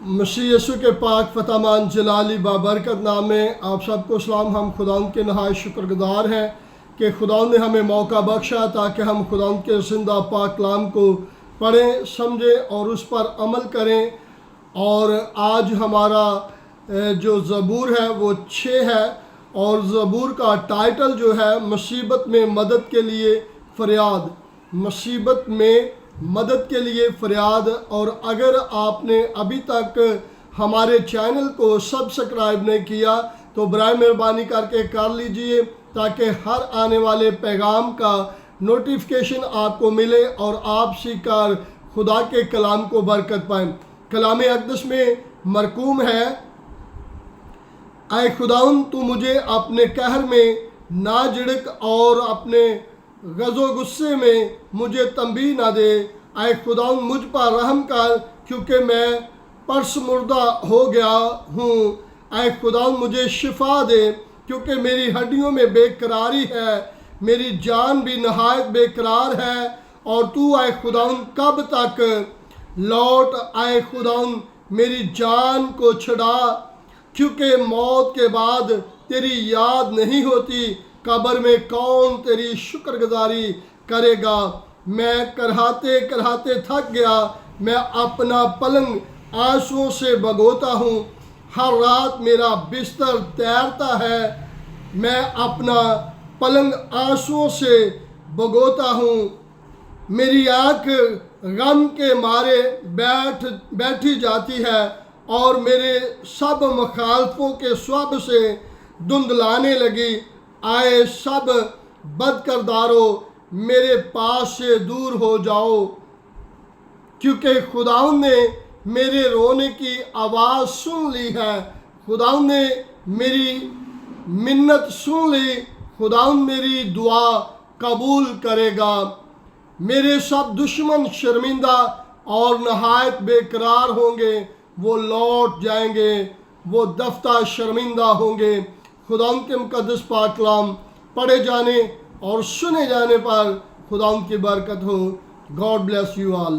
मसीह यीशु के पाक फतामान जलाली बाबरकत नाम में आप सबको सलाम। हम खुदावंद के नहायत शुक्रगुजार हैं कि खुदावंद ने हमें मौका बख्शा ताकि हम खुदावंद के जिंदा पाक कलाम को पढ़ें, समझें और उस पर अमल करें। और आज हमारा जो ज़बूर है वो 6 है और ज़बूर का टाइटल जो है मुसीबत में मदद के लिए फ़रियाद। मुसीबत में मदद के लिए फ़रियाद। और अगर आपने अभी तक हमारे चैनल को सब्सक्राइब नहीं किया तो बराए मेहरबानी करके कर लीजिए ताकि हर आने वाले पैगाम का नोटिफिकेशन आपको मिले और आप सीखकर खुदा के कलाम को बरकत पाएँ। कलाम अक़दस में मरकूम है, ऐ खुदावंद तू मुझे अपने कहर में ना झिड़क और अपने गज़ो गुस्से में मुझे तंबीह ना दे। ऐ खुदावंद मुझ पर रहम कर क्योंकि मैं परसमुर्दा हो गया हूँ। ऐ खुदावंद मुझे शिफा दे क्योंकि मेरी हड्डियों में बेकरारी है, मेरी जान भी नहायत बेकरार है। और तू ऐ खुदावंद कब तक लौट। ऐ खुदावंद मेरी जान को छुड़ा क्योंकि मौत के बाद तेरी याद नहीं होती। कब्र में कौन तेरी शुक्रगुजारी करेगा। मैं करहाते करहाते थक गया, मैं अपना पलंग आंसुओं से भगोता हूँ। हर रात मेरा बिस्तर तैरता है, मैं अपना पलंग आंसुओं से भगोता हूँ। मेरी आँख गम के मारे बैठी जाती है और मेरे सब मुखालफों के स्वब से धुंधलाने लगी। आए सब बदकरदारों मेरे पास से दूर हो जाओ क्योंकि खुदावंद ने मेरे रोने की आवाज़ सुन ली है। खुदावंद ने मेरी मिन्नत सुन ली, खुदावंद मेरी दुआ कबूल करेगा। मेरे सब दुश्मन शर्मिंदा और नहायत बेकरार होंगे, वो लौट जाएंगे, वो दफ्ता शर्मिंदा होंगे। खुदावंद के मुकद्दस पाक कलाम पढ़े जाने और सुने जाने पर खुदावंद की बरकत हो। God bless you all.